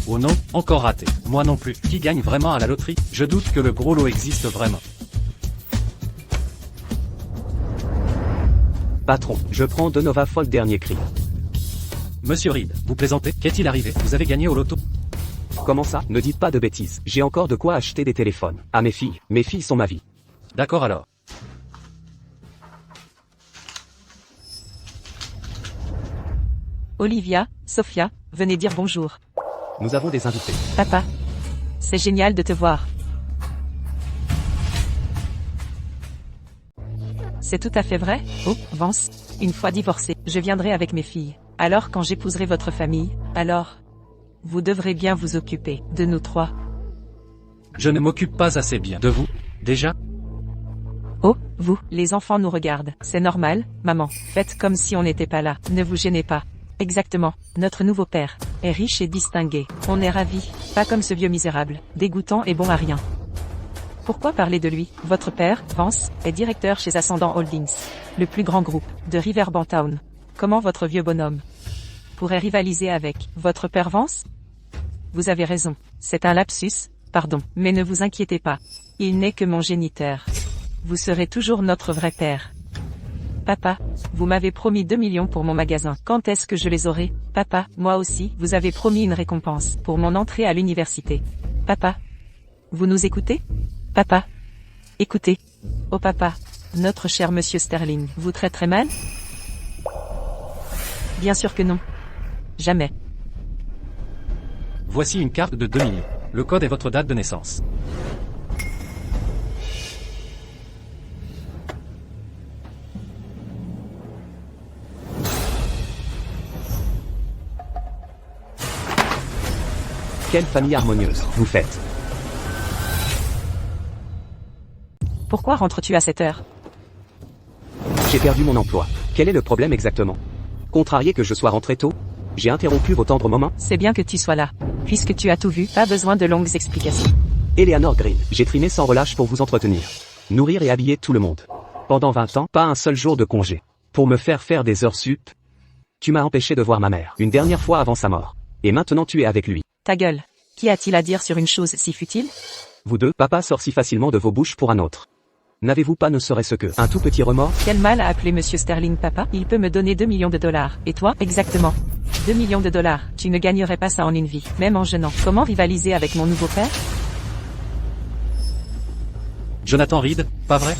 Oh non, encore raté. Moi non plus. Qui gagne vraiment à la loterie? Je doute que le gros lot existe vraiment. Patron, je prends de Nova Folk dernier cri. Monsieur Reed, vous plaisantez? Qu'est-il arrivé? Vous avez gagné au loto? Comment ça? Ne dites pas de bêtises. J'ai encore de quoi acheter des téléphones. À mes filles. Mes filles sont ma vie. D'accord alors. Olivia, Sophia, venez dire bonjour. Nous avons des invités. Papa. C'est génial de te voir. C'est tout à fait vrai? Oh, Vance, une fois divorcée, je viendrai avec mes filles. Alors quand j'épouserai votre famille, alors, vous devrez bien vous occuper de nous trois. Je ne m'occupe pas assez bien de vous, déjà? Oh, vous, les enfants nous regardent. C'est normal, maman. Faites comme si on n'était pas là. Ne vous gênez pas. Exactement. Notre nouveau père est riche et distingué. On est ravis. Pas comme ce vieux misérable, dégoûtant et bon à rien. Pourquoi parler de lui? Votre père, Vance, est directeur chez Ascendant Holdings, le plus grand groupe de Riverbantown. Comment votre vieux bonhomme pourrait rivaliser avec votre père Vance? Vous avez raison. C'est un lapsus, pardon. Mais ne vous inquiétez pas. Il n'est que mon géniteur. Vous serez toujours notre vrai père. Papa, vous m'avez promis 2 millions pour mon magasin. Quand est-ce que je les aurai? Papa, moi aussi, vous avez promis une récompense pour mon entrée à l'université. Papa, vous nous écoutez? Papa, écoutez. Oh papa, notre cher monsieur Sterling, vous traiterez mal? Bien sûr que non. Jamais. Voici une carte de 2 millions. Le code est votre date de naissance. Quelle famille harmonieuse, vous faites. Pourquoi rentres-tu à cette heure? J'ai perdu mon emploi. Quel est le problème exactement? Contrarié que je sois rentré tôt? J'ai interrompu vos tendres moments? C'est bien que tu sois là. Puisque tu as tout vu, pas besoin de longues explications. Eleanor Green, j'ai trimé sans relâche pour vous entretenir. Nourrir et habiller tout le monde. Pendant 20 ans, pas un seul jour de congé. Pour me faire des heures sup. Tu m'as empêché de voir ma mère, une dernière fois avant sa mort. Et maintenant tu es avec lui. Ta gueule. Qu'y a-t-il à dire sur une chose si futile? Vous deux, papa sort si facilement de vos bouches pour un autre. N'avez-vous pas ne serait-ce que un tout petit remords? Quel mal à appeler monsieur Sterling papa? Il peut me donner 2 millions de dollars. Et toi? Exactement. 2 millions de dollars. Tu ne gagnerais pas ça en une vie, même en jeûnant. Comment rivaliser avec mon nouveau père? Jonathan Reed, pas vrai?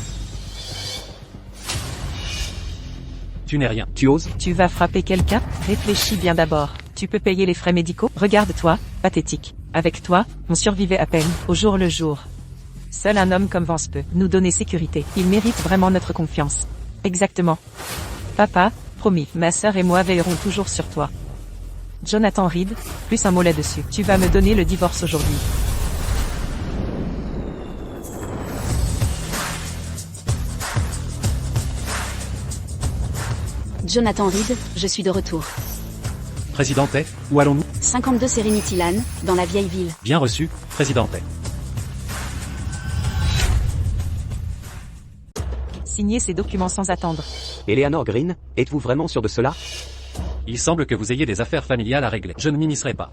Tu n'es rien. Tu oses? Tu vas frapper quelqu'un? Réfléchis bien d'abord. Tu peux payer les frais médicaux? Regarde-toi, pathétique. Avec toi, on survivait à peine, au jour le jour. Seul un homme comme Vance peut nous donner sécurité. Il mérite vraiment notre confiance. Exactement. Papa, promis, ma sœur et moi veillerons toujours sur toi. Jonathan Reed, plus un mot là-dessus. Tu vas me donner le divorce aujourd'hui. Jonathan Reed, je suis de retour. Présidentet, où allons-nous? 52 Serenity Lane, dans la vieille ville. Bien reçu, Présidentet. Signez ces documents sans attendre. Eleanor Green, êtes-vous vraiment sûr de cela? Il semble que vous ayez des affaires familiales à régler. Je ne m'initierai pas.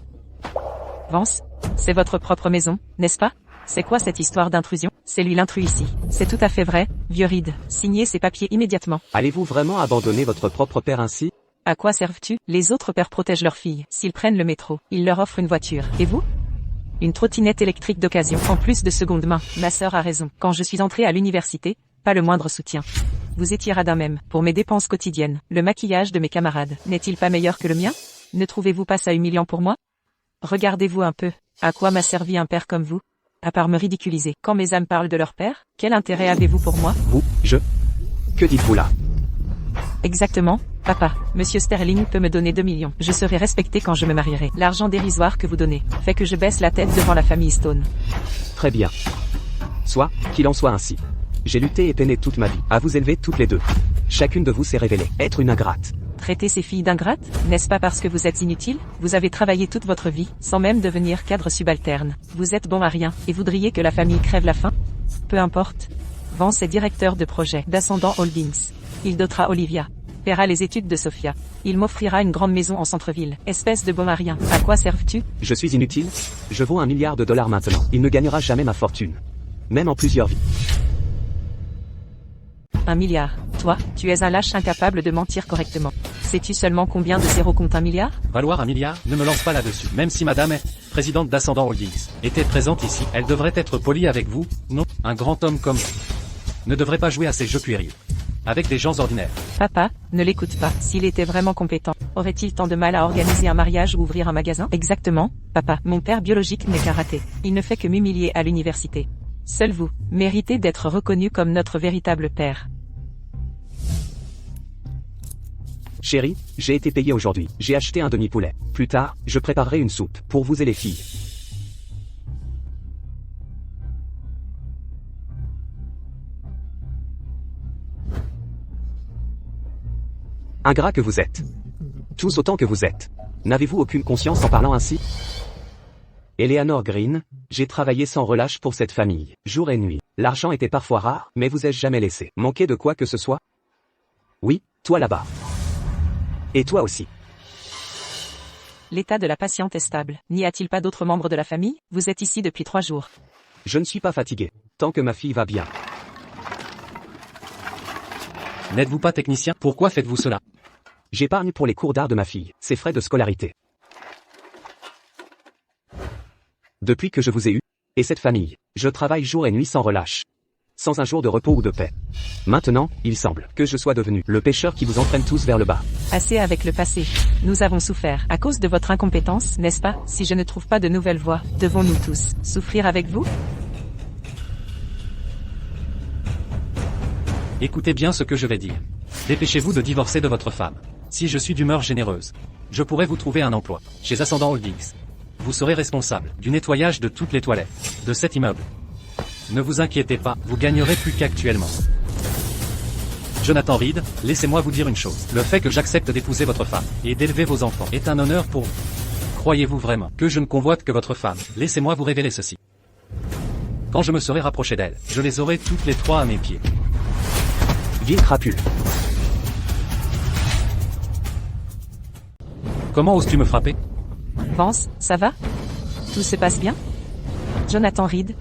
Vance, c'est votre propre maison, n'est-ce pas? C'est quoi cette histoire d'intrusion? C'est lui l'intrus ici. C'est tout à fait vrai, vieux Reed. Signez ces papiers immédiatement. Allez-vous vraiment abandonner votre propre père ainsi? À quoi servent-tu? Les autres pères protègent leurs filles. S'ils prennent le métro, ils leur offrent une voiture. Et vous? Une trottinette électrique d'occasion, en plus de seconde main. Ma sœur a raison. Quand je suis entrée à l'université, pas le moindre soutien. Vous étiez radin même, pour mes dépenses quotidiennes. Le maquillage de mes camarades, n'est-il pas meilleur que le mien? Ne trouvez-vous pas ça humiliant pour moi? Regardez-vous un peu. À quoi m'a servi un père comme vous? À part me ridiculiser. Quand mes âmes parlent de leur père, quel intérêt avez-vous pour moi? Que dites-vous là? Exactement, papa. Monsieur Sterling peut me donner 2 millions. Je serai respecté quand je me marierai. L'argent dérisoire que vous donnez fait que je baisse la tête devant la famille Stone. Très bien. Soit, qu'il en soit ainsi. J'ai lutté et peiné toute ma vie, à vous élever toutes les deux. Chacune de vous s'est révélée être une ingrate. Traiter ces filles d'ingrates? N'est-ce pas parce que vous êtes inutile? Vous avez travaillé toute votre vie, sans même devenir cadre subalterne. Vous êtes bon à rien, et voudriez que la famille crève la faim? Peu importe. Vance est directeur de projet d'Ascendant Holdings. Il dotera Olivia. Paiera les études de Sophia. Il m'offrira une grande maison en centre-ville. Espèce de bon à rien. À quoi serves-tu? Je suis inutile? Je vaux $1 milliard maintenant. Il ne gagnera jamais ma fortune. Même en plusieurs vies. 1 milliard. Toi, tu es un lâche incapable de mentir correctement. Sais-tu seulement combien de zéros compte 1 milliard? Valoir 1 milliard, ne me lance pas là-dessus. Même si madame est présidente d'Ascendant Holdings était présente ici, elle devrait être polie avec vous, non? Un grand homme comme vous ne devrait pas jouer à ces jeux puérils avec des gens ordinaires. Papa, ne l'écoute pas. S'il était vraiment compétent, aurait-il tant de mal à organiser un mariage ou ouvrir un magasin? Exactement, papa. Mon père biologique n'est qu'un raté. Il ne fait que m'humilier à l'université. Seul vous méritez d'être reconnu comme notre véritable père. Chérie, j'ai été payé aujourd'hui. J'ai acheté un demi-poulet. Plus tard, je préparerai une soupe pour vous et les filles. Ingrat que vous êtes. Tous autant que vous êtes. N'avez-vous aucune conscience en parlant ainsi? Eleanor Green, j'ai travaillé sans relâche pour cette famille, jour et nuit. L'argent était parfois rare, mais vous ai-je jamais laissé manquer de quoi que ce soit? Oui, toi là-bas. Et toi aussi. L'état de la patiente est stable. N'y a-t-il pas d'autres membres de la famille? Vous êtes ici depuis 3 jours. Je ne suis pas fatigué, tant que ma fille va bien. N'êtes-vous pas technicien? Pourquoi faites-vous cela? J'épargne pour les cours d'art de ma fille, ses frais de scolarité. Depuis que je vous ai eu, et cette famille, je travaille jour et nuit sans relâche. Sans un jour de repos ou de paix. Maintenant, il semble que je sois devenu le pêcheur qui vous entraîne tous vers le bas. Assez avec le passé. Nous avons souffert à cause de votre incompétence, n'est-ce pas? Si je ne trouve pas de nouvelles voies, devons-nous tous souffrir avec vous? Écoutez bien ce que je vais dire. Dépêchez-vous de divorcer de votre femme. Si je suis d'humeur généreuse, je pourrais vous trouver un emploi chez Ascendant Holdings. Vous serez responsable du nettoyage de toutes les toilettes de cet immeuble. Ne vous inquiétez pas, vous gagnerez plus qu'actuellement. Jonathan Reed, laissez-moi vous dire une chose. Le fait que j'accepte d'épouser votre femme et d'élever vos enfants est un honneur pour vous. Croyez-vous vraiment que je ne convoite que votre femme? Laissez-moi vous révéler ceci. Quand je me serai rapproché d'elle, je les aurai toutes les 3 à mes pieds. Ville crapule. Comment oses-tu me frapper? Vance, ça va? Tout se passe bien? Jonathan Reed,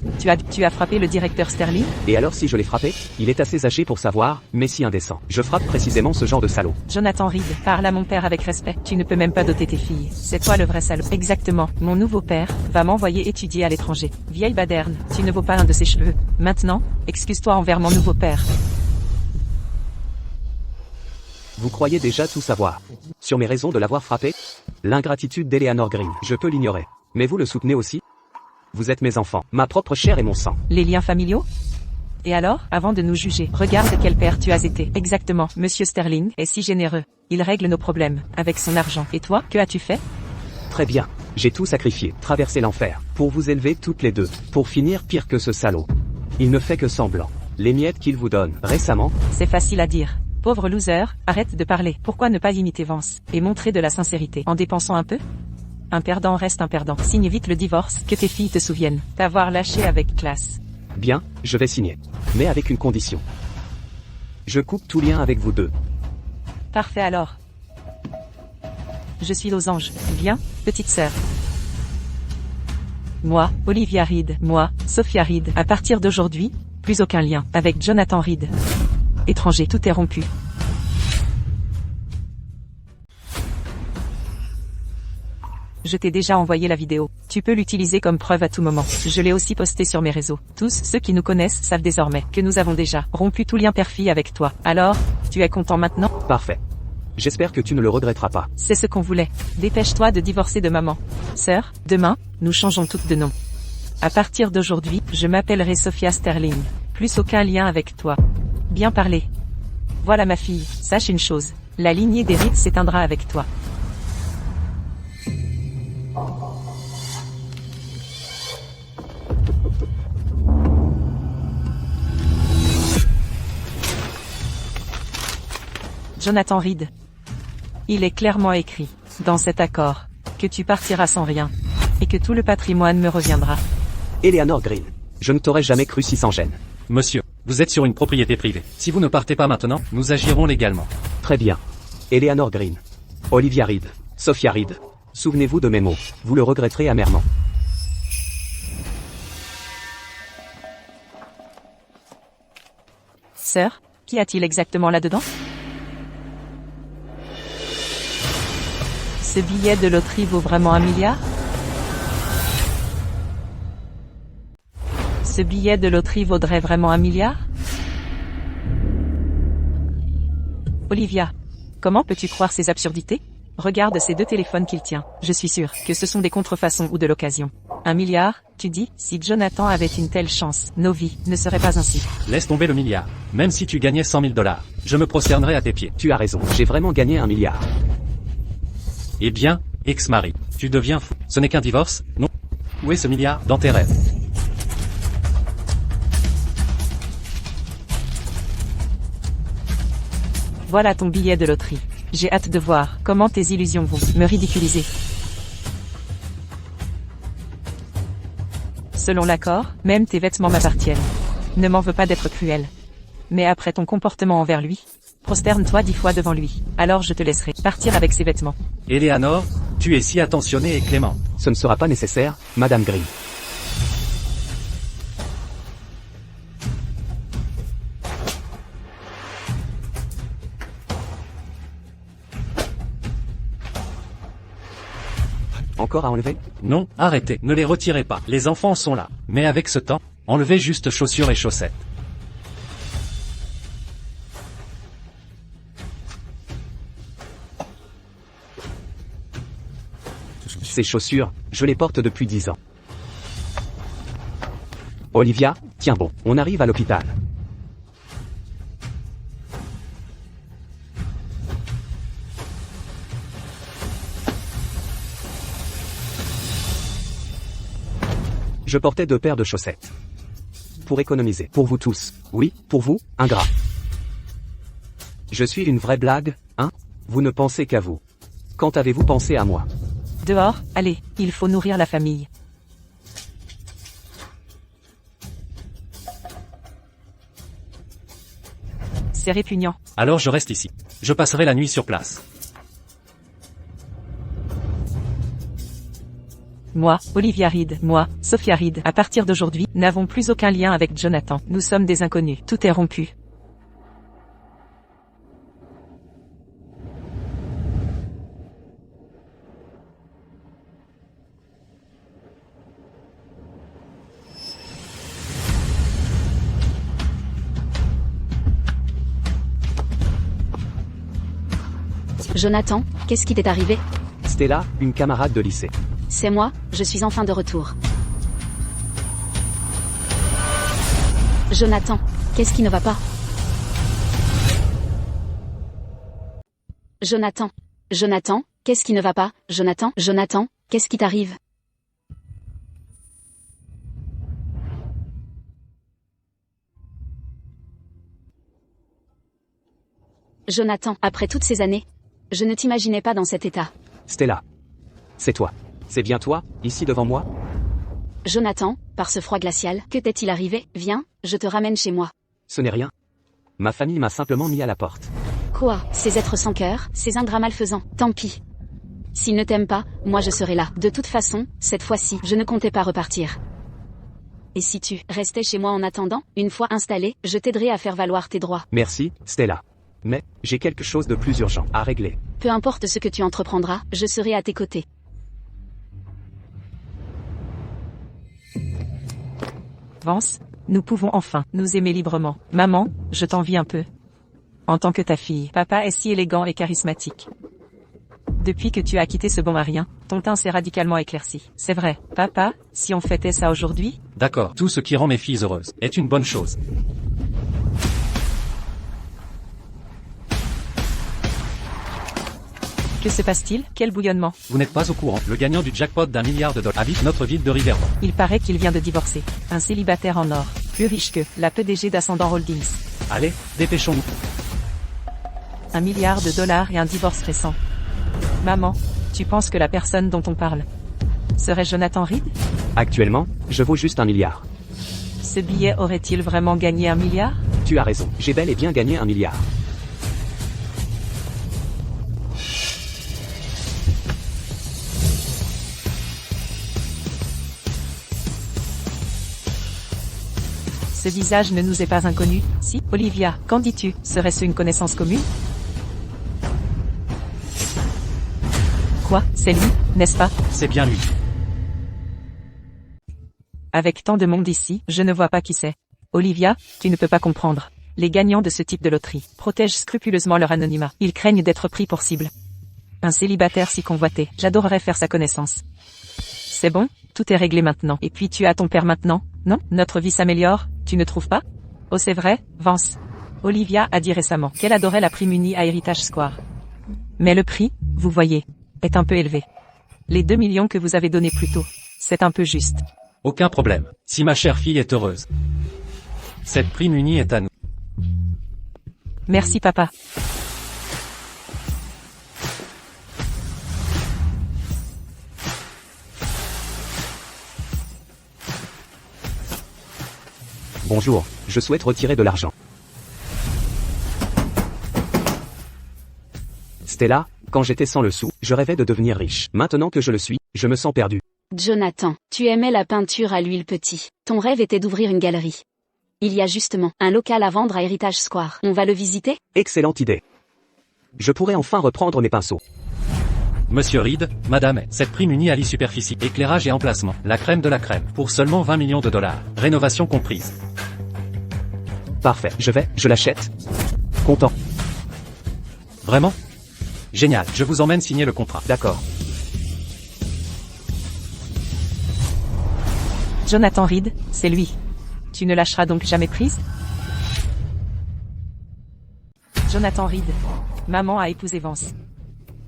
tu as frappé le directeur Sterling? Et alors si je l'ai frappé? Il est assez âgé pour savoir, mais si indécent. Je frappe précisément ce genre de salaud. Jonathan Reed, parle à mon père avec respect. Tu ne peux même pas doter tes filles. C'est toi le vrai salaud. Exactement. Mon nouveau père va m'envoyer étudier à l'étranger. Vieille baderne, tu ne vaux pas un de ses cheveux. Maintenant, excuse-toi envers mon nouveau père. Vous croyez déjà tout savoir sur mes raisons de l'avoir frappé? L'ingratitude d'Eleanor Green, je peux l'ignorer. Mais vous le soutenez aussi? Vous êtes mes enfants, ma propre chair et mon sang. Les liens familiaux? Et alors, avant de nous juger, regarde quel père tu as été. Exactement, Monsieur Sterling est si généreux. Il règle nos problèmes, avec son argent. Et toi, que as-tu fait? Très bien. J'ai tout sacrifié, traversé l'enfer, pour vous élever toutes les deux, pour finir pire que ce salaud. Il ne fait que semblant. Les miettes qu'il vous donne, récemment. C'est facile à dire. Pauvre loser, arrête de parler. Pourquoi ne pas imiter Vance, et montrer de la sincérité, en dépensant un peu? Un perdant reste un perdant. Signe vite le divorce, que tes filles te souviennent t'avoir lâché avec classe. Bien, je vais signer. Mais avec une condition. Je coupe tout lien avec vous deux. Parfait alors. Je suis losange. Viens, petite sœur. Moi, Olivia Reed. Moi, Sophia Reed. À partir d'aujourd'hui, plus aucun lien avec Jonathan Reed. Étranger, tout est rompu. Je t'ai déjà envoyé la vidéo. Tu peux l'utiliser comme preuve à tout moment. Je l'ai aussi postée sur mes réseaux. Tous ceux qui nous connaissent savent désormais que nous avons déjà rompu tout lien père-fille avec toi. Alors, tu es content maintenant? Parfait. J'espère que tu ne le regretteras pas. C'est ce qu'on voulait. Dépêche-toi de divorcer de maman. Sœur, demain, nous changeons toutes de nom. À partir d'aujourd'hui, je m'appellerai Sophia Sterling. Plus aucun lien avec toi. Bien parlé. Voilà ma fille, sache une chose. La lignée des Reed s'éteindra avec toi. Jonathan Reed. Il est clairement écrit, dans cet accord, que tu partiras sans rien, et que tout le patrimoine me reviendra. Eleanor Green, je ne t'aurais jamais cru si sans gêne. Monsieur, vous êtes sur une propriété privée. Si vous ne partez pas maintenant, nous agirons légalement. Très bien. Eleanor Green. Olivia Reed, Sophia Reed. Souvenez-vous de mes mots, vous le regretterez amèrement. Sœur, qu'y a-t-il exactement là-dedans? Ce billet de loterie vaut vraiment 1 milliard? Ce billet de loterie vaudrait vraiment 1 milliard? Olivia, comment peux-tu croire ces absurdités? Regarde ces 2 téléphones qu'il tient. Je suis sûre que ce sont des contrefaçons ou de l'occasion. 1 milliard, tu dis? Si Jonathan avait une telle chance, nos vies ne seraient pas ainsi. Laisse tomber le milliard. Même si tu gagnais 100 000 $, je me prosternerais à tes pieds. Tu as raison, j'ai vraiment gagné 1 milliard. Eh bien, ex-mari, tu deviens fou. Ce n'est qu'un divorce, non? Où est ce milliard? Dans tes rêves. Voilà ton billet de loterie. J'ai hâte de voir comment tes illusions vont me ridiculiser. Selon l'accord, même tes vêtements m'appartiennent. Ne m'en veux pas d'être cruel. Mais après ton comportement envers lui, prosterne-toi 10 fois devant lui. Alors je te laisserai partir avec ses vêtements. Eleanor, tu es si attentionnée et clémente. Ce ne sera pas nécessaire, Madame Green. Encore à enlever? Non, arrêtez, ne les retirez pas. Les enfants sont là. Mais avec ce temps, enlevez juste chaussures et chaussettes. Ces chaussures, je les porte depuis 10 ans. Olivia, tiens bon, on arrive à l'hôpital. Je portais 2 paires de chaussettes. Pour économiser. Pour vous tous. Oui, pour vous, ingrat. Je suis une vraie blague, hein? Vous ne pensez qu'à vous. Quand avez-vous pensé à moi? Dehors, allez, il faut nourrir la famille. C'est répugnant. Alors je reste ici. Je passerai la nuit sur place. Moi, Olivia Reed, moi, Sophia Reed, à partir d'aujourd'hui, n'avons plus aucun lien avec Jonathan. Nous sommes des inconnus. Tout est rompu. Jonathan, qu'est-ce qui t'est arrivé? Stella, une camarade de lycée. C'est moi, je suis enfin de retour. Jonathan, qu'est-ce qui ne va pas? Jonathan, qu'est-ce qui ne va pas? Jonathan, qu'est-ce qui t'arrive? Jonathan, après toutes ces années, je ne t'imaginais pas dans cet état. Stella. C'est toi. C'est bien toi, ici devant moi? Jonathan, par ce froid glacial, que t'est-il arrivé? Viens, je te ramène chez moi. Ce n'est rien. Ma famille m'a simplement mis à la porte. Quoi? Ces êtres sans cœur, ces ingrats malfaisants, tant pis. S'ils ne t'aiment pas, moi je serai là. De toute façon, cette fois-ci, je ne comptais pas repartir. Et si tu restais chez moi en attendant, une fois installé, je t'aiderai à faire valoir tes droits. Merci, Stella. Mais, j'ai quelque chose de plus urgent à régler. Peu importe ce que tu entreprendras, je serai à tes côtés. Vance, nous pouvons enfin nous aimer librement. Maman, je t'envie un peu. En tant que ta fille, papa est si élégant et charismatique. Depuis que tu as quitté ce bon marien, ton teint s'est radicalement éclairci. C'est vrai, papa, si on fêtait ça aujourd'hui? D'accord, tout ce qui rend mes filles heureuses est une bonne chose. Que se passe-t-il? Quel bouillonnement? Vous n'êtes pas au courant, le gagnant du jackpot d'1 milliard de dollars habite notre ville de Riverbank. Il paraît qu'il vient de divorcer. Un célibataire en or, plus riche que la PDG d'Ascendant Holdings. Allez, dépêchons-nous. 1 milliard de dollars et un divorce récent. Maman, tu penses que la personne dont on parle serait Jonathan Reed? Actuellement, je vaux juste 1 milliard. Ce billet aurait-il vraiment gagné 1 milliard? Tu as raison, j'ai bel et bien gagné 1 milliard. Ce visage ne nous est pas inconnu, si, Olivia, qu'en dis-tu? Serait-ce une connaissance commune? Quoi, c'est lui, n'est-ce pas? C'est bien lui. Avec tant de monde ici, je ne vois pas qui c'est. Olivia, tu ne peux pas comprendre. Les gagnants de ce type de loterie protègent scrupuleusement leur anonymat. Ils craignent d'être pris pour cible. Un célibataire si convoité, j'adorerais faire sa connaissance. C'est bon, tout est réglé maintenant. Et puis tu as ton père maintenant, non? Notre vie s'améliore, tu ne trouves pas? Oh c'est vrai, Vance. Olivia a dit récemment qu'elle adorait la prime unie à Heritage Square. Mais le prix, vous voyez, est un peu élevé. Les 2 millions que vous avez donnés plus tôt, c'est un peu juste. Aucun problème, si ma chère fille est heureuse. Cette prime unie est à nous. Merci papa. Bonjour, je souhaite retirer de l'argent. Stella, quand j'étais sans le sou, je rêvais de devenir riche. Maintenant que je le suis, je me sens perdu. Jonathan, tu aimais la peinture à l'huile petit. Ton rêve était d'ouvrir une galerie. Il y a justement un local à vendre à Heritage Square. On va le visiter? Excellente idée. Je pourrais enfin reprendre mes pinceaux. Monsieur Reed, madame, cette prime unie allie superficie, éclairage et emplacement. La crème de la crème, pour seulement 20 millions de dollars. Rénovation comprise. Parfait, je l'achète. Content. Vraiment? Génial, je vous emmène signer le contrat. D'accord. Jonathan Reed, c'est lui. Tu ne lâcheras donc jamais prise? Jonathan Reed. Maman a épousé Vance.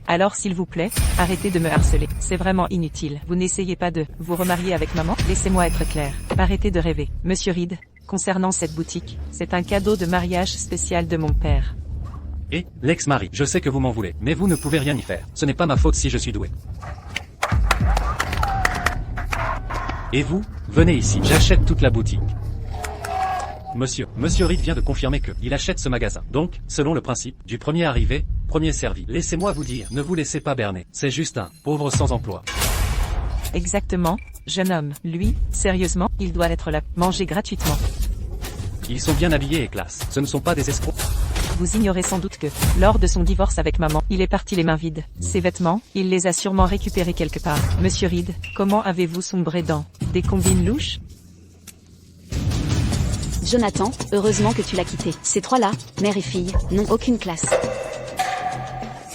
Alors s'il vous plaît, arrêtez de me harceler. C'est vraiment inutile. Vous n'essayez pas de vous remarier avec maman? Laissez-moi être clair. Arrêtez de rêver. Monsieur Reed, concernant cette boutique, c'est un cadeau de mariage spécial de mon père. Et, l'ex-mari, je sais que vous m'en voulez, mais vous ne pouvez rien y faire. Ce n'est pas ma faute si je suis doué. Et vous, venez ici, j'achète toute la boutique. Monsieur Reed vient de confirmer que, il achète ce magasin. Donc, selon le principe, du premier arrivé, premier servi. Laissez-moi vous dire, ne vous laissez pas berner. C'est juste un pauvre sans emploi. Exactement, jeune homme. Lui, sérieusement, il doit être là. Manger gratuitement. Ils sont bien habillés et classe. Ce ne sont pas des escrocs. Vous ignorez sans doute que, lors de son divorce avec maman, il est parti les mains vides. Ses vêtements, il les a sûrement récupérés quelque part. Monsieur Reed, comment avez-vous sombré dans des combines louches? Jonathan, heureusement que tu l'as quitté. Ces trois-là, mère et fille, n'ont aucune classe.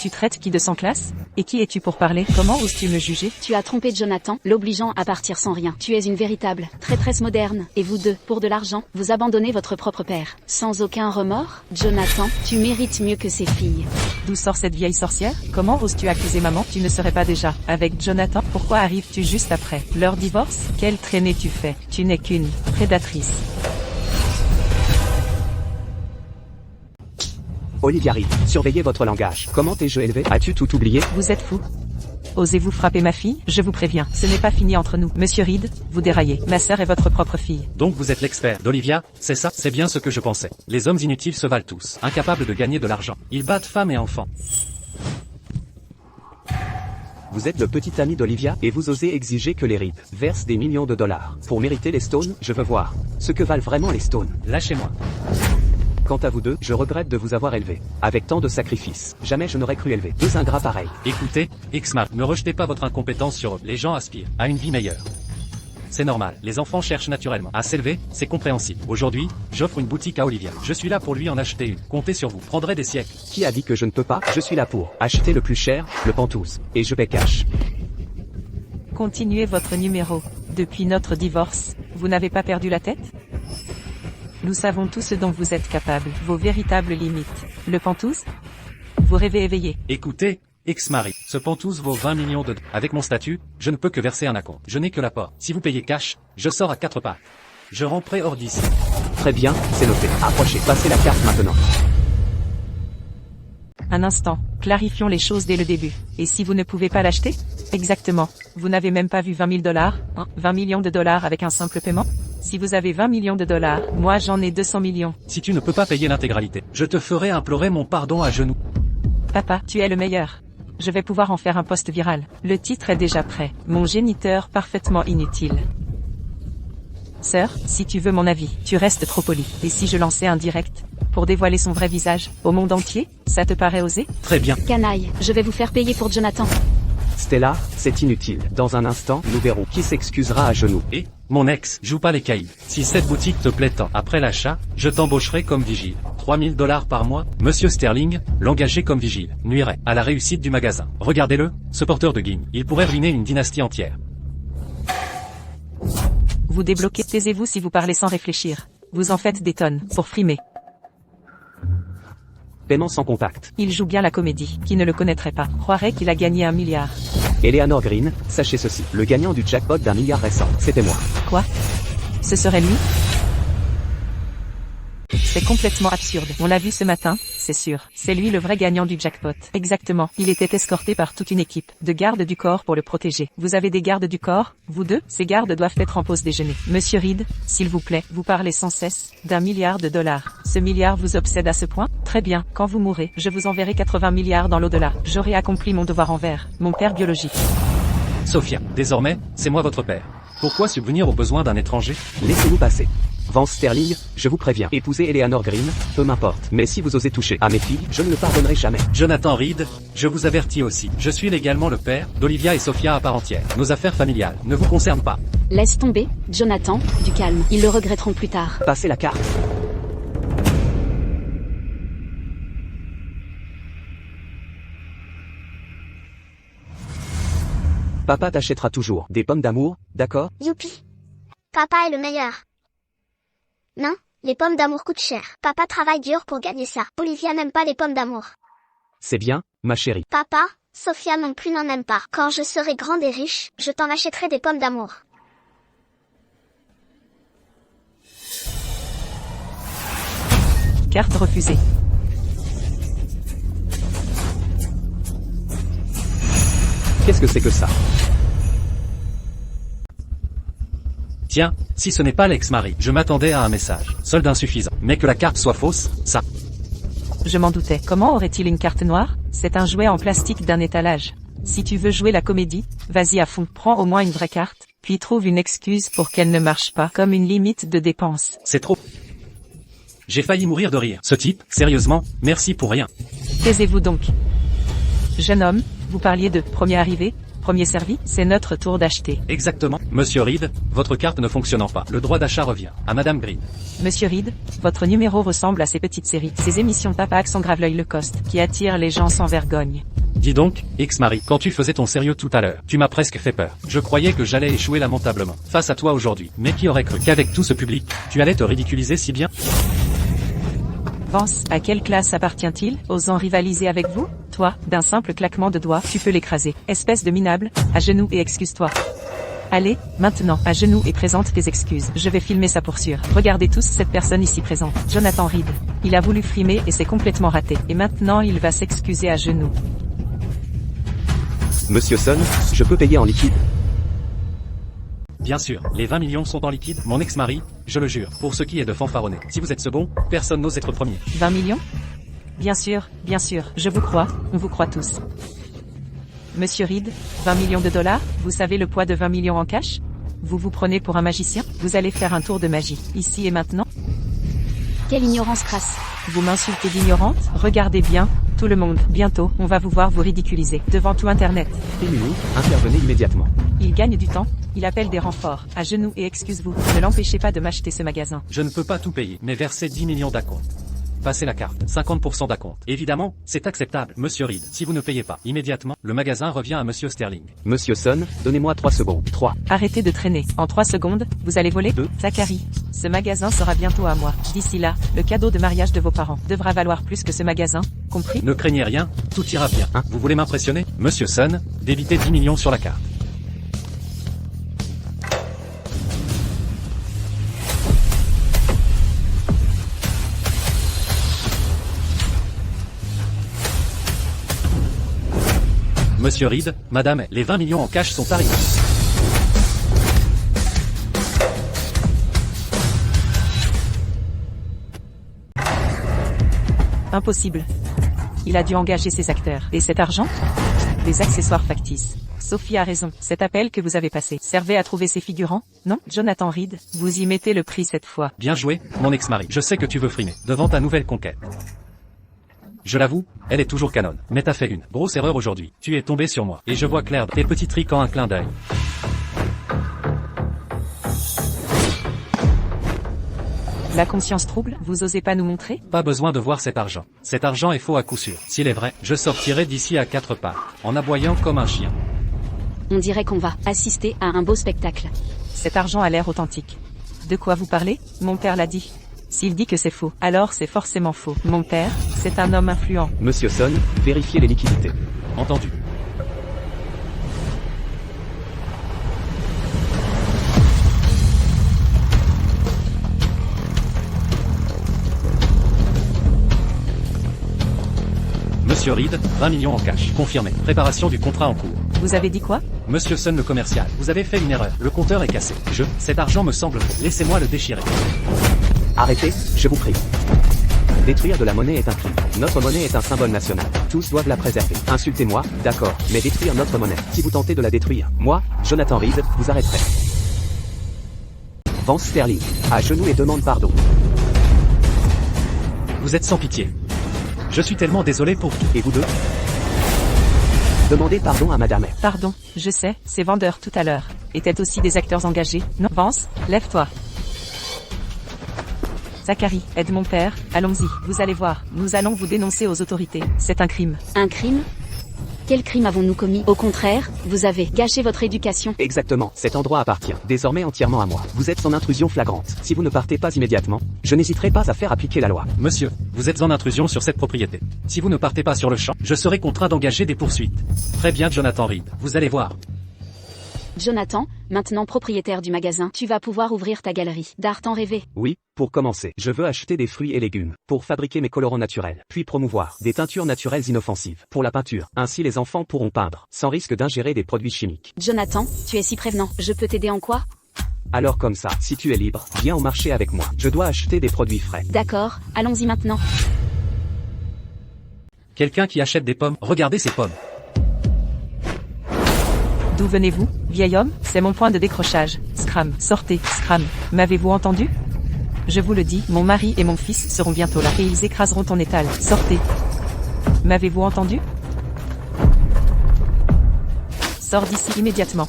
Tu traites qui de sans classe? Et qui es-tu pour parler? Comment oses-tu me juger? Tu as trompé Jonathan, l'obligeant à partir sans rien. Tu es une véritable traîtresse moderne. Et vous deux, pour de l'argent, vous abandonnez votre propre père. Sans aucun remords? Jonathan, tu mérites mieux que ces filles. D'où sort cette vieille sorcière? Comment oses-tu accuser maman? Tu ne serais pas déjà avec Jonathan? Pourquoi arrives-tu juste après leur divorce? Quelle traînée tu fais? Tu n'es qu'une prédatrice. Olivia Reed, surveillez votre langage. Comment t'ai-je élevé? As-tu tout oublié? Vous êtes fou? Osez-vous frapper ma fille? Je vous préviens, ce n'est pas fini entre nous. Monsieur Reed, vous déraillez. Ma sœur est votre propre fille. Donc vous êtes l'expert d'Olivia, c'est ça? C'est bien ce que je pensais. Les hommes inutiles se valent tous, incapables de gagner de l'argent. Ils battent femmes et enfants. Vous êtes le petit ami d'Olivia, et vous osez exiger que les Reed versent des millions de dollars. Pour mériter les Stones, je veux voir ce que valent vraiment les Stones. Lâchez-moi. Quant à vous deux, je regrette de vous avoir élevé. Avec tant de sacrifices, jamais je n'aurais cru élever deux ingrats pareils. Écoutez, ex-mari, ne rejetez pas votre incompétence sur eux. Les gens aspirent à une vie meilleure. C'est normal, les enfants cherchent naturellement à s'élever, c'est compréhensible. Aujourd'hui, j'offre une boutique à Olivia. Je suis là pour lui en acheter une. Comptez sur vous, prendrez des siècles. Qui a dit que je ne peux pas? Je suis là pour acheter le plus cher, le Pantouse. Et je paie cash. Continuez votre numéro. Depuis notre divorce, vous n'avez pas perdu la tête? Nous savons tout ce dont vous êtes capable, vos véritables limites. Le Pantouse? Vous rêvez éveillé. Écoutez, ex-mari, ce Pantouse vaut 20 millions de... Avec mon statut, je ne peux que verser un acompte. Je n'ai que l'apport. Si vous payez cash, je sors à 4 pattes. Je ramperai hors d'ici. Très bien, c'est noté. Approchez, passez la carte maintenant. Un instant, clarifions les choses dès le début. Et si vous ne pouvez pas l'acheter? Exactement. Vous n'avez même pas vu 20 000 dollars, 20 millions de dollars avec un simple paiement? Si vous avez 20 millions de dollars, moi j'en ai 200 millions. Si tu ne peux pas payer l'intégralité, je te ferai implorer mon pardon à genoux. Papa, tu es le meilleur. Je vais pouvoir en faire un post viral. Le titre est déjà prêt. Mon géniteur parfaitement inutile. Sœur, si tu veux mon avis, tu restes trop poli. Et si je lançais un direct pour dévoiler son vrai visage au monde entier, ça te paraît osé? Très bien. Canaille, je vais vous faire payer pour Jonathan. Stella, c'est inutile. Dans un instant, nous verrons qui s'excusera à genoux. Et, mon ex, joue pas les caïds. Si cette boutique te plaît tant, après l'achat, je t'embaucherai comme vigile. 3000 $ par mois, Monsieur Sterling, l'engager comme vigile, nuirait à la réussite du magasin. Regardez-le, ce porteur de guigne. Il pourrait ruiner une dynastie entière. Vous débloquez, taisez-vous si vous parlez sans réfléchir. Vous en faites des tonnes, pour frimer. Paiement sans contact. Il joue bien la comédie. Qui ne le connaîtrait pas croirait qu'il a gagné 1 milliard. Eleanor Green, sachez ceci. Le gagnant du jackpot d'1 milliard récent, c'était moi. Quoi? Ce serait lui? C'est complètement absurde. On l'a vu ce matin, c'est sûr. C'est lui le vrai gagnant du jackpot. Exactement. Il était escorté par toute une équipe de gardes du corps pour le protéger. Vous avez des gardes du corps, vous deux? Ces gardes doivent être en pause déjeuner. Monsieur Reed, s'il vous plaît, vous parlez sans cesse d'1 milliard de dollars. Ce milliard vous obsède à ce point? Très bien. Quand vous mourrez, je vous enverrai 80 milliards dans l'au-delà. J'aurai accompli mon devoir envers mon père biologique. Sophia, désormais, c'est moi votre père. Pourquoi subvenir aux besoins d'un étranger? Laissez-nous passer. Vance Sterling, je vous préviens, épousez Eleanor Green, peu m'importe. Mais si vous osez toucher à mes filles, je ne le pardonnerai jamais. Jonathan Reed, je vous avertis aussi. Je suis légalement le père d'Olivia et Sophia à part entière. Nos affaires familiales ne vous concernent pas. Laisse tomber, Jonathan, du calme. Ils le regretteront plus tard. Passez la carte. Papa t'achètera toujours des pommes d'amour, d'accord? Youpi. Papa est le meilleur. Non, les pommes d'amour coûtent cher. Papa travaille dur pour gagner ça. Olivia n'aime pas les pommes d'amour. C'est bien, ma chérie. Papa, Sophia non plus n'en aime pas. Quand je serai grande et riche, je t'en achèterai des pommes d'amour. Carte refusée. Qu'est-ce que c'est que ça? Tiens, si ce n'est pas l'ex-mari, je m'attendais à un message. Solde insuffisant. Mais que la carte soit fausse, ça. Je m'en doutais. Comment aurait-il une carte noire? C'est un jouet en plastique d'un étalage. Si tu veux jouer la comédie, vas-y à fond. Prends au moins une vraie carte, puis trouve une excuse pour qu'elle ne marche pas, comme une limite de dépenses. C'est trop. J'ai failli mourir de rire. Ce type, sérieusement, merci pour rien. Taisez-vous donc. Jeune homme, vous parliez de premier arrivé, premier servi, c'est notre tour d'acheter. Exactement. Monsieur Reed, votre carte ne fonctionnant pas. Le droit d'achat revient à Madame Green. Monsieur Reed, votre numéro ressemble à ces petites séries, ces émissions Papa sans grave l'œil le coste, qui attirent les gens sans vergogne. Dis donc, ex-mari, quand tu faisais ton sérieux tout à l'heure, tu m'as presque fait peur. Je croyais que j'allais échouer lamentablement face à toi aujourd'hui. Mais qui aurait cru qu'avec tout ce public, tu allais te ridiculiser si bien? Vance, à quelle classe appartient-il? Osant rivaliser avec vous? Toi, d'un simple claquement de doigts, tu peux l'écraser. Espèce de minable, à genoux et excuse-toi. Allez, maintenant, à genoux et présente tes excuses. Je vais filmer ça pour sûr. Regardez tous cette personne ici présente. Jonathan Reed. Il a voulu frimer et c'est complètement raté. Et maintenant il va s'excuser à genoux. Monsieur Son, je peux payer en liquide. Bien sûr, les 20 millions sont en liquide, mon ex-mari, je le jure, pour ce qui est de fanfaronner. Si vous êtes ce bon, personne n'ose être premier. 20 millions? Bien sûr, je vous crois, on vous croit tous. Monsieur Reed, 20 millions de dollars, vous savez le poids de 20 millions en cash? Vous vous prenez pour un magicien? Vous allez faire un tour de magie, ici et maintenant? Quelle ignorance crasse. Vous m'insultez d'ignorante? Regardez bien, tout le monde, bientôt, on va vous voir vous ridiculiser, devant tout internet. Émilie, intervenez immédiatement. Il gagne du temps, il appelle des renforts, à genoux et excuse-vous, ne l'empêchez pas de m'acheter ce magasin. Je ne peux pas tout payer, mais verser 10 millions d'acompte. Passez la carte, 50% d'acompte. Évidemment, c'est acceptable, Monsieur Reed. Si vous ne payez pas immédiatement, le magasin revient à Monsieur Sterling. Monsieur Son, donnez-moi 3 secondes. 3. Arrêtez de traîner. En 3 secondes, vous allez voler? 2. Zachary, ce magasin sera bientôt à moi. D'ici là, le cadeau de mariage de vos parents devra valoir plus que ce magasin, compris? Ne craignez rien, tout ira bien. Hein? Vous voulez m'impressionner? Monsieur Son, débitez 10 millions sur la carte. Monsieur Reed, madame, les 20 millions en cash sont arrivés. Impossible. Il a dû engager ses acteurs. Et cet argent? Des accessoires factices. Sophie a raison, cet appel que vous avez passé servait à trouver ses figurants, non? Jonathan Reed, vous y mettez le prix cette fois. Bien joué, mon ex-mari. Je sais que tu veux frimer devant ta nouvelle conquête. Je l'avoue, elle est toujours canon. Mais t'as fait une grosse erreur aujourd'hui. Tu es tombé sur moi. Et je vois clair tes petits trics en un clin d'œil. La conscience trouble, vous osez pas nous montrer? Pas besoin de voir cet argent. Cet argent est faux à coup sûr. S'il est vrai, je sortirai d'ici à 4 pattes, en aboyant comme un chien. On dirait qu'on va assister à un beau spectacle. Cet argent a l'air authentique. De quoi vous parlez? Mon père l'a dit. S'il dit que c'est faux, alors c'est forcément faux. Mon père, c'est un homme influent. Monsieur Son, vérifiez les liquidités. Entendu. Monsieur Reed, 20 millions en cash. Confirmé. Préparation du contrat en cours. Vous avez dit quoi? Monsieur Sun le commercial, vous avez fait une erreur. Le compteur est cassé. Cet argent me semble faux. Laissez-moi le déchirer. Arrêtez, je vous prie. Détruire de la monnaie est un crime. Notre monnaie est un symbole national. Tous doivent la préserver. Insultez-moi, d'accord, mais détruire notre monnaie. Si vous tentez de la détruire, moi, Jonathan Reed, vous arrêterai. Vance Sterling, à genoux et demande pardon. Vous êtes sans pitié. Je suis tellement désolé pour tout. Et vous deux? Demandez pardon à Madame. Pardon, je sais, ces vendeurs tout à l'heure étaient aussi des acteurs engagés, non? Vance, lève-toi. Zachary, aide mon père, allons-y, vous allez voir, nous allons vous dénoncer aux autorités, c'est un crime. Un crime? Quel crime avons-nous commis? Au contraire, vous avez gâché votre éducation. Exactement, cet endroit appartient désormais entièrement à moi. Vous êtes en intrusion flagrante. Si vous ne partez pas immédiatement, je n'hésiterai pas à faire appliquer la loi. Monsieur, vous êtes en intrusion sur cette propriété. Si vous ne partez pas sur le champ, je serai contraint d'engager des poursuites. Très bien, Jonathan Reed, vous allez voir. Jonathan, maintenant propriétaire du magasin, tu vas pouvoir ouvrir ta galerie d'art tant rêvé. Oui, pour commencer, je veux acheter des fruits et légumes, pour fabriquer mes colorants naturels, puis promouvoir des teintures naturelles inoffensives, pour la peinture. Ainsi les enfants pourront peindre, sans risque d'ingérer des produits chimiques. Jonathan, tu es si prévenant, je peux t'aider en quoi? Alors comme ça, si tu es libre, viens au marché avec moi. Je dois acheter des produits frais. D'accord, allons-y maintenant. Quelqu'un qui achète des pommes, regardez ces pommes. D'où venez-vous, vieil homme? C'est mon point de décrochage. Scram, sortez, Scram. M'avez-vous entendu? Je vous le dis, mon mari et mon fils seront bientôt là et ils écraseront ton étal. Sortez. M'avez-vous entendu? Sors d'ici immédiatement.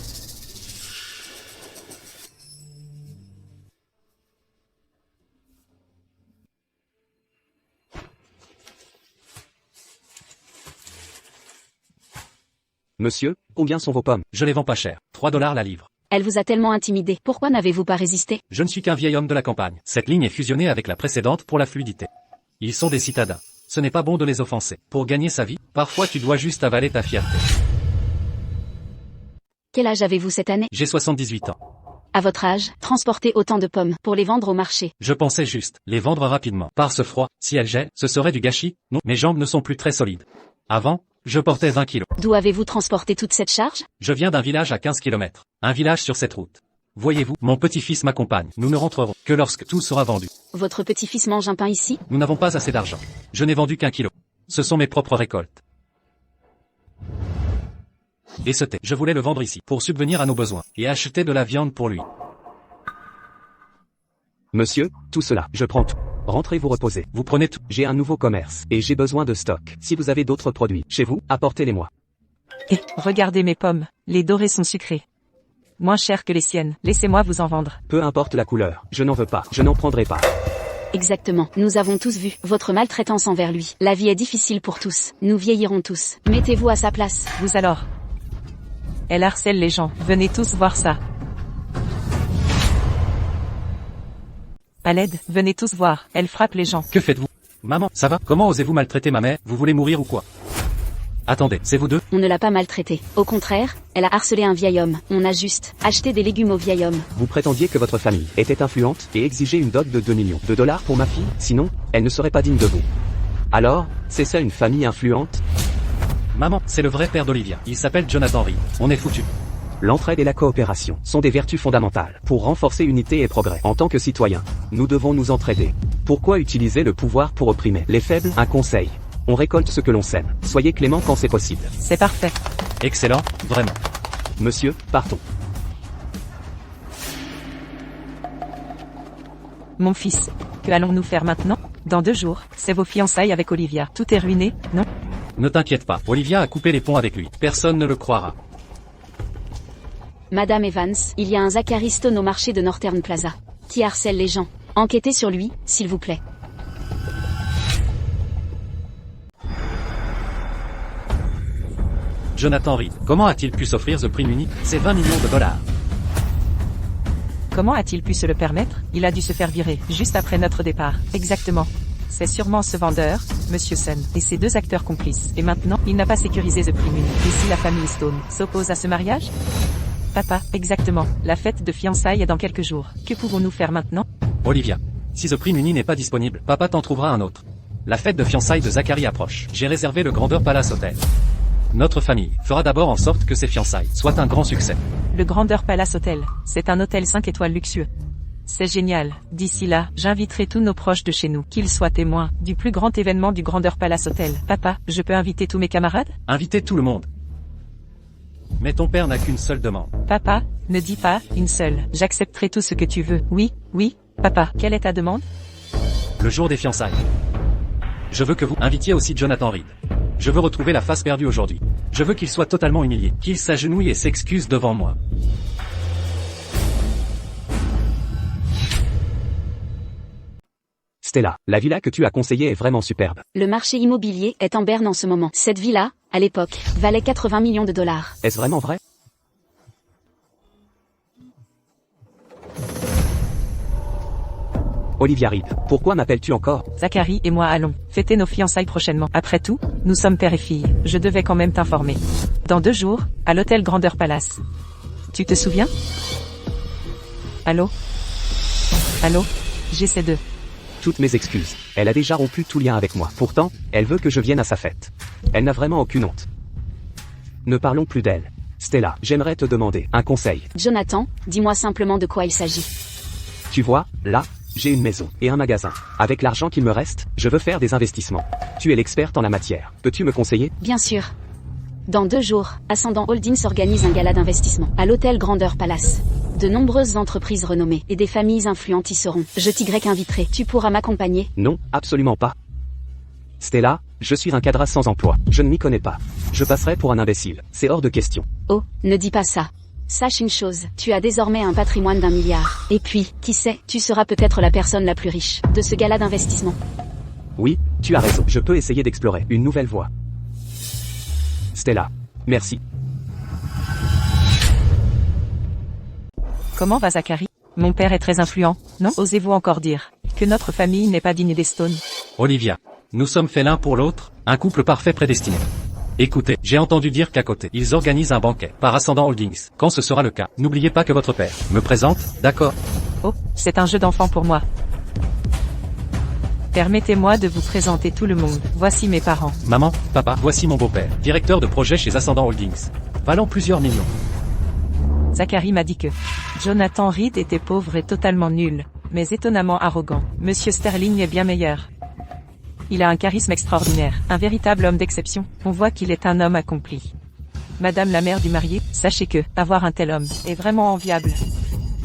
Monsieur, combien sont vos pommes? Je les vends pas cher. 3 $ la livre. Elle vous a tellement intimidé, pourquoi n'avez-vous pas résisté? Je ne suis qu'un vieil homme de la campagne. Cette ligne est fusionnée avec la précédente pour la fluidité. Ils sont des citadins. Ce n'est pas bon de les offenser. Pour gagner sa vie, parfois tu dois juste avaler ta fierté. Quel âge avez-vous cette année? J'ai 78 ans. À votre âge, transporter autant de pommes pour les vendre au marché. Je pensais juste les vendre rapidement. Par ce froid, si elles gèlent, ce serait du gâchis. Non, mes jambes ne sont plus très solides. Avant, je portais 20 kilos. D'où avez-vous transporté toute cette charge? Je viens d'un village à 15 km. Un village sur cette route. Voyez-vous, mon petit-fils m'accompagne. Nous ne rentrerons que lorsque tout sera vendu. Votre petit-fils mange un pain ici? Nous n'avons pas assez d'argent. Je n'ai vendu qu'1 kilo. Ce sont mes propres récoltes. Et ce thé, je voulais le vendre ici, pour subvenir à nos besoins, et acheter de la viande pour lui. Monsieur, tout cela, je prends tout. Rentrez vous reposer. Vous prenez tout. J'ai un nouveau commerce, et j'ai besoin de stock. Si vous avez d'autres produits chez vous, apportez-les-moi. Et, regardez mes pommes, les dorées sont sucrées. Moins chères que les siennes, laissez-moi vous en vendre. Peu importe la couleur, je n'en veux pas, je n'en prendrai pas. Exactement, nous avons tous vu votre maltraitance envers lui. La vie est difficile pour tous, nous vieillirons tous. Mettez-vous à sa place. Vous alors? Elle harcèle les gens, venez tous voir ça. À l'aide, venez tous voir, elle frappe les gens. Que faites-vous? Maman, ça va? Comment osez-vous maltraiter ma mère? Vous voulez mourir ou quoi? Attendez, c'est vous deux? On ne l'a pas maltraitée. Au contraire, elle a harcelé un vieil homme. On a juste acheté des légumes au vieil homme. Vous prétendiez que votre famille était influente et exigeait une dot de 2 millions de dollars pour ma fille, sinon, elle ne serait pas digne de vous. Alors, c'est ça une famille influente? Maman, c'est le vrai père d'Olivia. Il s'appelle Jonathan Reed. On est foutu. L'entraide et la coopération sont des vertus fondamentales pour renforcer unité et progrès. En tant que citoyens, nous devons nous entraider. Pourquoi utiliser le pouvoir pour opprimer les faibles? Un conseil. On récolte ce que l'on sème. Soyez clément quand c'est possible. C'est parfait. Excellent, vraiment. Monsieur, partons. Mon fils, que allons-nous faire maintenant? Dans 2 jours, c'est vos fiançailles avec Olivia. Tout est ruiné, non? Ne t'inquiète pas, Olivia a coupé les ponts avec lui. Personne ne le croira. Madame Evans, il y a un Zachary Stone au marché de Northern Plaza, qui harcèle les gens. Enquêtez sur lui, s'il vous plaît. Jonathan Reed, comment a-t-il pu s'offrir ce prix unique? C'est 20 millions de dollars. Comment a-t-il pu se le permettre? Il a dû se faire virer, juste après notre départ. Exactement. C'est sûrement ce vendeur, Monsieur Sun, et ses 2 acteurs complices. Et maintenant, il n'a pas sécurisé The Primuni. Et si la famille Stone s'oppose à ce mariage? Papa, exactement. La fête de fiançailles est dans quelques jours. Que pouvons-nous faire maintenant? Olivia, si ce prix Muni n'est pas disponible, papa t'en trouvera un autre. La fête de fiançailles de Zachary approche. J'ai réservé le Grandeur Palace Hotel. Notre famille fera d'abord en sorte que ces fiançailles soient un grand succès. Le Grandeur Palace Hotel, c'est un hôtel 5 étoiles luxueux. C'est génial. D'ici là, j'inviterai tous nos proches de chez nous, qu'ils soient témoins du plus grand événement du Grandeur Palace Hotel. Papa, je peux inviter tous mes camarades? Invitez tout le monde. Mais ton père n'a qu'une seule demande. Papa, ne dis pas une seule. J'accepterai tout ce que tu veux. Oui, oui, papa. Quelle est ta demande? Le jour des fiançailles. Je veux que vous invitiez aussi Jonathan Reed. Je veux retrouver la face perdue aujourd'hui. Je veux qu'il soit totalement humilié, qu'il s'agenouille et s'excuse devant moi. Stella, la villa que tu as conseillée est vraiment superbe. Le marché immobilier est en berne en ce moment. Cette villa, à l'époque, valait 80 millions de dollars. Est-ce vraiment vrai? Olivia Reed, pourquoi m'appelles-tu encore? Zachary et moi allons fêter nos fiançailles prochainement. Après tout, nous sommes père et fille. Je devais quand même t'informer. Dans 2 jours, à l'hôtel Grandeur Palace. Tu te souviens? Allô? Allô? J'essaie de... Toutes mes excuses. Elle a déjà rompu tout lien avec moi. Pourtant, elle veut que je vienne à sa fête. Elle n'a vraiment aucune honte. Ne parlons plus d'elle. Stella, j'aimerais te demander un conseil. Jonathan, dis-moi simplement de quoi il s'agit. Tu vois, là, j'ai une maison et un magasin. Avec l'argent qu'il me reste, je veux faire des investissements. Tu es l'experte en la matière. Peux-tu me conseiller? Bien sûr. Dans 2 jours, Ascendant Holdings organise un gala d'investissement à l'hôtel Grandeur Palace. De nombreuses entreprises renommées et des familles influentes y seront. Je t'inviterai. Tu pourras m'accompagner? Non, absolument pas. Stella, je suis un cadre sans emploi. Je ne m'y connais pas. Je passerai pour un imbécile. C'est hors de question. Oh, ne dis pas ça. Sache une chose, tu as désormais un patrimoine d'1 milliard. Et puis, qui sait, tu seras peut-être la personne la plus riche de ce gala d'investissement. Oui, tu as raison. Je peux essayer d'explorer une nouvelle voie. Stella, merci. Comment va Zachary? Mon père est très influent, non? Osez-vous encore dire que notre famille n'est pas digne des Stone? Olivia, nous sommes faits l'un pour l'autre, un couple parfait prédestiné. Écoutez, j'ai entendu dire qu'à côté, ils organisent un banquet par Ascendant Holdings. Quand ce sera le cas, n'oubliez pas que votre père me présente, d'accord? Oh, c'est un jeu d'enfant pour moi. Permettez-moi de vous présenter tout le monde. Voici mes parents. Maman, papa, voici mon beau-père, directeur de projet chez Ascendant Holdings. Valant plusieurs millions. Zachary m'a dit que Jonathan Reed était pauvre et totalement nul, mais étonnamment arrogant. Monsieur Sterling est bien meilleur. Il a un charisme extraordinaire, un véritable homme d'exception. On voit qu'il est un homme accompli. Madame la mère du marié, sachez que avoir un tel homme est vraiment enviable.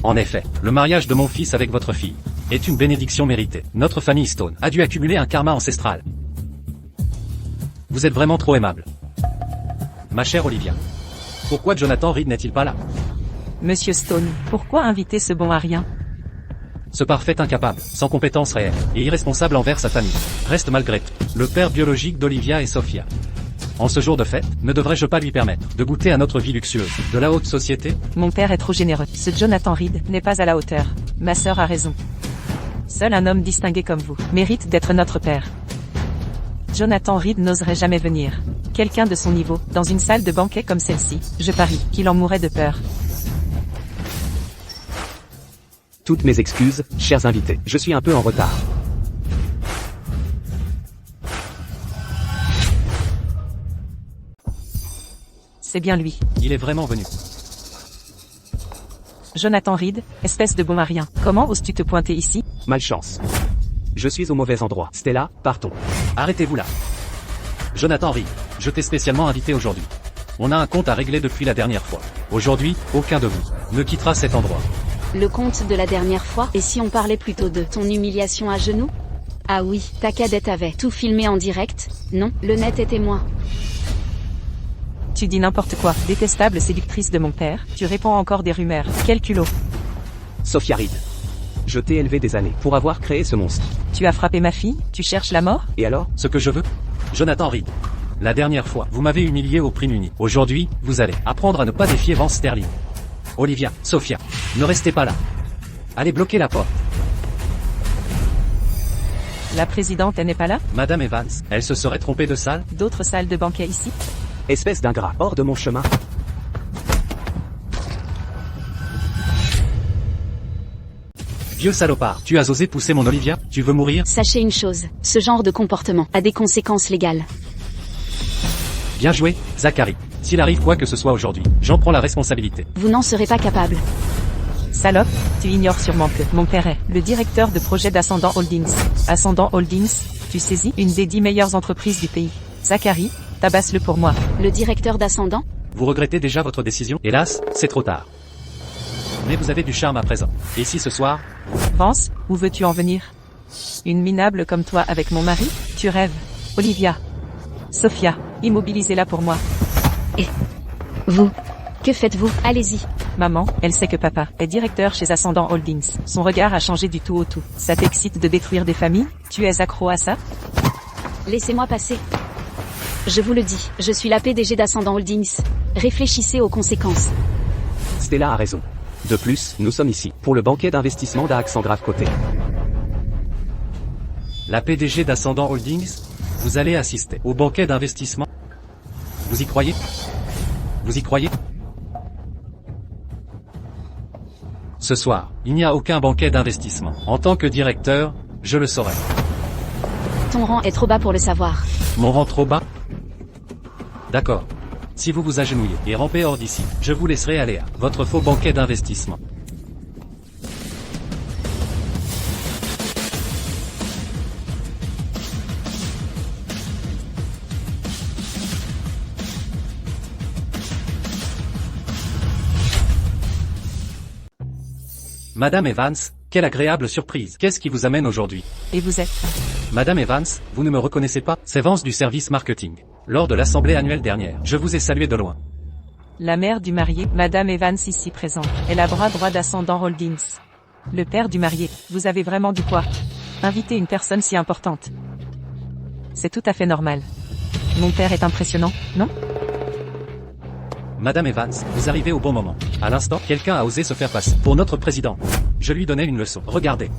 En effet, le mariage de mon fils avec votre fille est une bénédiction méritée. Notre famille Stone a dû accumuler un karma ancestral. Vous êtes vraiment trop aimable. Ma chère Olivia. Pourquoi Jonathan Reed n'est-il pas là? Monsieur Stone, pourquoi inviter ce bon à rien? Ce parfait incapable, sans compétences réelles, et irresponsable envers sa famille, reste malgré tout le père biologique d'Olivia et Sophia. En ce jour de fête, ne devrais-je pas lui permettre de goûter à notre vie luxueuse, de la haute société? Mon père est trop généreux. Ce Jonathan Reed n'est pas à la hauteur. Ma sœur a raison. Seul un homme distingué comme vous mérite d'être notre père. Jonathan Reed n'oserait jamais venir. Quelqu'un de son niveau, dans une salle de banquet comme celle-ci, je parie qu'il en mourrait de peur. Toutes mes excuses, chers invités. Je suis un peu en retard. C'est bien lui. Il est vraiment venu. Jonathan Reed, espèce de bon à rien. Comment oses-tu te pointer ici? Malchance. Je suis au mauvais endroit. Stella, partons. Arrêtez-vous là. Jonathan Reed, je t'ai spécialement invité aujourd'hui. On a un compte à régler depuis la dernière fois. Aujourd'hui, aucun de vous ne quittera cet endroit. Le compte de la dernière fois, et si on parlait plutôt de ton humiliation à genoux? Ah oui, ta cadette avait tout filmé en direct. Non, le net est témoin. Tu dis n'importe quoi. Détestable séductrice de mon père, tu réponds encore des rumeurs. Quel culot. Sophia Reed. Je t'ai élevé des années pour avoir créé ce monstre. Tu as frappé ma fille? Tu cherches la mort? Et alors? Ce que je veux? Jonathan Reed. La dernière fois, vous m'avez humilié au prix uni. Aujourd'hui, vous allez apprendre à ne pas défier Vance Sterling. Olivia, Sophia, ne restez pas là. Allez bloquer la porte. La présidente, elle n'est pas là? Madame Evans, elle se serait trompée de salle? D'autres salles de banquet ici? Espèce d'ingrat, hors de mon chemin. Vieux salopard, tu as osé pousser mon Olivia? Tu veux mourir? Sachez une chose, ce genre de comportement a des conséquences légales. Bien joué, Zachary. S'il arrive quoi que ce soit aujourd'hui, j'en prends la responsabilité. Vous n'en serez pas capable. Salope, tu ignores sûrement que mon père est le directeur de projet d'Ascendant Holdings. Ascendant Holdings, tu saisis, une des 10 meilleures entreprises du pays. Zachary, tabasse-le pour moi. Le directeur d'Ascendant? Vous regrettez déjà votre décision? Hélas, c'est trop tard. Mais vous avez du charme à présent. Et si ce soir? Vance, où veux-tu en venir? Une minable comme toi avec mon mari? Tu rêves. Olivia. Sophia, immobilisez-la pour moi. Et vous? Que faites-vous? Allez-y. Maman, elle sait que papa est directeur chez Ascendant Holdings. Son regard a changé du tout au tout. Ça t'excite de détruire des familles? Tu es accro à ça? Laissez-moi passer. Je vous le dis, je suis la PDG d'Ascendant Holdings. Réfléchissez aux conséquences. Stella a raison. De plus, nous sommes ici pour le banquet d'investissement d'Axan Grave Côté. La PDG d'Ascendant Holdings? Vous allez assister au banquet d'investissement? Vous y croyez? Vous y croyez? Ce soir, il n'y a aucun banquet d'investissement. En tant que directeur, je le saurai. Ton rang est trop bas pour le savoir. Mon rang trop bas? D'accord. Si vous vous agenouillez et rampez hors d'ici, je vous laisserai aller à votre faux banquet d'investissement. Madame Evans, quelle agréable surprise. Qu'est-ce qui vous amène aujourd'hui? Et vous êtes? Madame Evans, vous ne me reconnaissez pas? C'est Vance du service marketing. Lors de l'assemblée annuelle dernière, je vous ai salué de loin. La mère du marié, Madame Evans ici présente, est la bras droit d'Ascendant Holdings. Le père du marié, vous avez vraiment du poids. Inviter une personne si importante. C'est tout à fait normal. Mon père est impressionnant, non? Madame Evans, vous arrivez au bon moment. À l'instant, quelqu'un a osé se faire passer pour notre président. Je lui donnais une leçon. Regardez.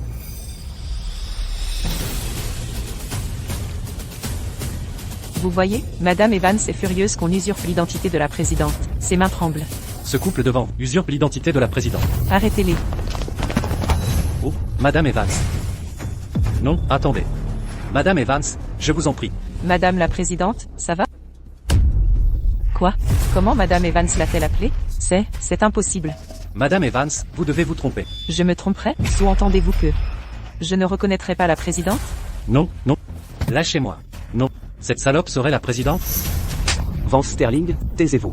Vous voyez, Madame Evans est furieuse qu'on usurpe l'identité de la présidente. Ses mains tremblent. Ce couple devant vous usurpe l'identité de la présidente. Arrêtez-les. Oh, Madame Evans. Non, attendez. Madame Evans, je vous en prie. Madame la présidente, ça va? Quoi? Comment Madame Evans l'a-t-elle appelée? C'est impossible. Madame Evans, vous devez vous tromper. Je me tromperais? Sous-entendez-vous que je ne reconnaîtrai pas la présidente? Non, non. Lâchez-moi. Non. Cette salope serait la présidente? Vance Sterling, taisez-vous.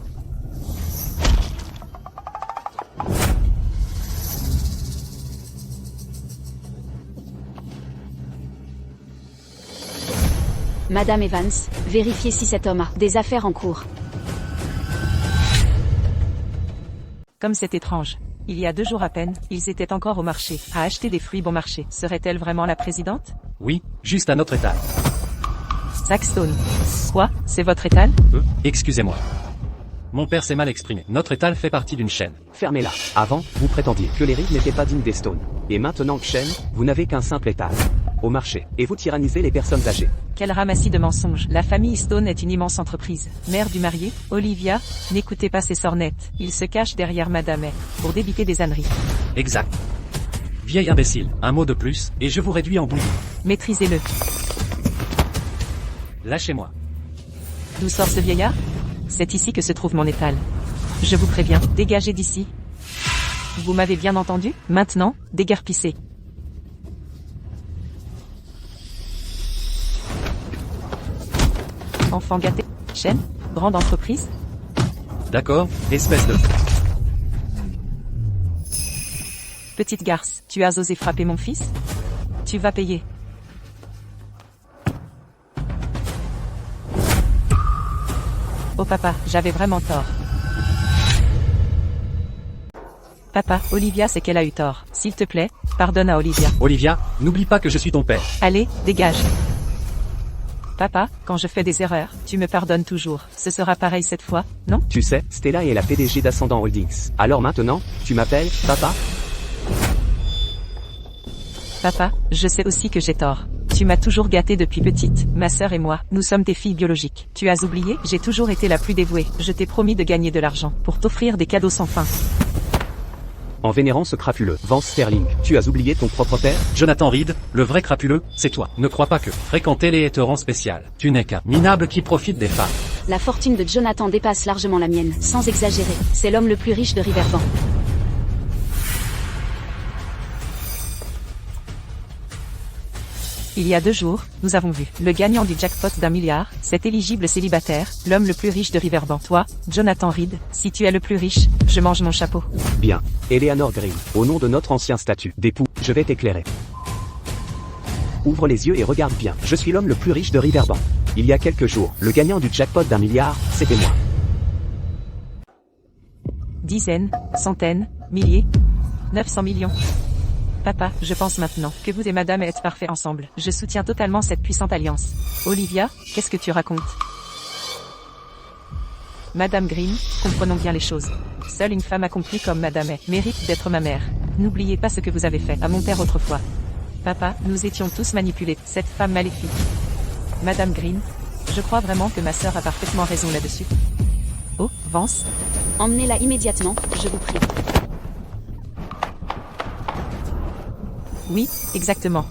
Madame Evans, vérifiez si cet homme a des affaires en cours. Comme c'est étrange. Il y a 2 jours à peine, ils étaient encore au marché, à acheter des fruits bon marché. Serait-elle vraiment la présidente? Oui, juste à notre étal. Saxstone. Quoi? C'est votre étal? Excusez-moi. Mon père s'est mal exprimé. Notre étal fait partie d'une chaîne. Fermez-la. Avant, vous prétendiez que les Reed n'étaient pas dignes des Stone. Et maintenant que chaîne, vous n'avez qu'un simple étal. Au marché. Et vous tyrannisez les personnes âgées. Quel ramassis de mensonges. La famille Stone est une immense entreprise. Mère du marié, Olivia, n'écoutez pas ces sornettes. Il se cache derrière Madame A. pour débiter des âneries. Exact. Vieil imbécile, un mot de plus, et je vous réduis en bouillie. Maîtrisez-le. Lâchez-moi. D'où sort ce vieillard? C'est ici que se trouve mon étal. Je vous préviens, dégagez d'ici. Vous m'avez bien entendu? Maintenant, déguerpissez. Enfant gâté. Chaîne. Grande entreprise. D'accord, espèce de... Petite garce, tu as osé frapper mon fils? Tu vas payer. Oh papa, j'avais vraiment tort. Papa, Olivia sait qu'elle a eu tort. S'il te plaît, pardonne à Olivia. Olivia, n'oublie pas que je suis ton père. Allez, dégage. Papa, quand je fais des erreurs, tu me pardonnes toujours. Ce sera pareil cette fois, non? Tu sais, Stella est la PDG d'Ascendant Holdings. Alors maintenant, tu m'appelles, papa? Papa, je sais aussi que j'ai tort. Tu m'as toujours gâtée depuis petite. Ma sœur et moi, nous sommes tes filles biologiques. Tu as oublié? J'ai toujours été la plus dévouée. Je t'ai promis de gagner de l'argent pour t'offrir des cadeaux sans fin. En vénérant ce crapuleux, Vance Sterling, tu as oublié ton propre père? Jonathan Reed, le vrai crapuleux, c'est toi. Ne crois pas que fréquenter les te rend spécial. Tu n'es qu'un minable qui profite des femmes. La fortune de Jonathan dépasse largement la mienne, sans exagérer. C'est l'homme le plus riche de Riverbank. Il y a 2 jours, nous avons vu le gagnant du jackpot d'1 milliard, cet éligible célibataire, l'homme le plus riche de Riverbank. Toi, Jonathan Reed, si tu es le plus riche, je mange mon chapeau. Bien. Eleanor Green, au nom de notre ancien statut d'époux, je vais t'éclairer. Ouvre les yeux et regarde bien. Je suis l'homme le plus riche de Riverbank. Il y a quelques jours, le gagnant du jackpot d'1 milliard, c'était moi. Dizaines, centaines, milliers, 900 millions. Papa, je pense maintenant que vous et madame êtes parfaits ensemble. Je soutiens totalement cette puissante alliance. Olivia, qu'est-ce que tu racontes? Madame Green, comprenons bien les choses. Seule une femme accomplie comme madame est mérite d'être ma mère. N'oubliez pas ce que vous avez fait à mon père autrefois. Papa, nous étions tous manipulés, cette femme maléfique. Madame Green, je crois vraiment que ma sœur a parfaitement raison là-dessus. Oh, Vance? Emmenez-la immédiatement, je vous prie. Oui, exactement.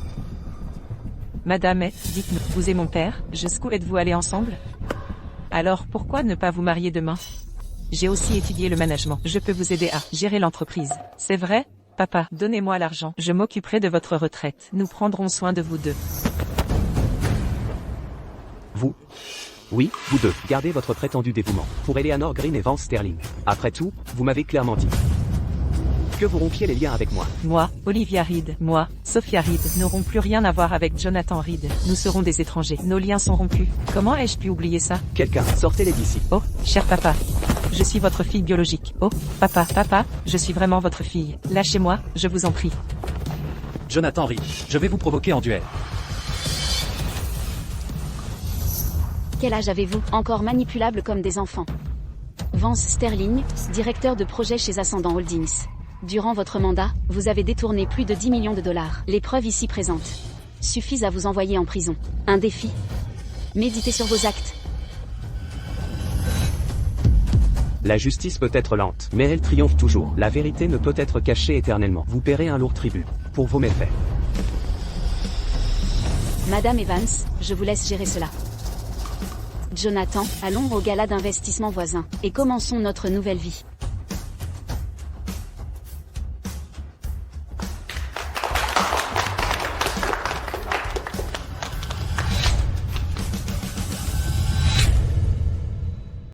Madame est, dites-nous, vous et mon père, jusqu'où êtes-vous allés ensemble? Alors pourquoi ne pas vous marier demain? J'ai aussi étudié le management. Je peux vous aider à gérer l'entreprise. C'est vrai? Papa, donnez-moi l'argent. Je m'occuperai de votre retraite. Nous prendrons soin de vous deux. Vous? Oui, vous deux. Gardez votre prétendu dévouement. Pour Eleanor Green et Vance Sterling. Après tout, vous m'avez clairement dit que vous rompiez les liens avec moi. Moi, Olivia Reed, moi, Sophia Reed, n'aurons plus rien à voir avec Jonathan Reed. Nous serons des étrangers. Nos liens sont rompus. Comment ai-je pu oublier ça? Quelqu'un, sortez-les d'ici. Oh, cher papa. Je suis votre fille biologique. Oh, papa, je suis vraiment votre fille. Lâchez-moi, je vous en prie. Jonathan Reed, je vais vous provoquer en duel. Quel âge avez-vous? Encore manipulable comme des enfants. Vance Sterling, directeur de projet chez Ascendant Holdings. Durant votre mandat, vous avez détourné plus de 10 millions de dollars. Les preuves ici présentes suffisent à vous envoyer en prison. Un défi. Méditez sur vos actes. La justice peut être lente, mais elle triomphe toujours. La vérité ne peut être cachée éternellement. Vous paierez un lourd tribut pour vos méfaits. Madame Evans, je vous laisse gérer cela. Jonathan, allons au gala d'investissement voisin, et commençons notre nouvelle vie.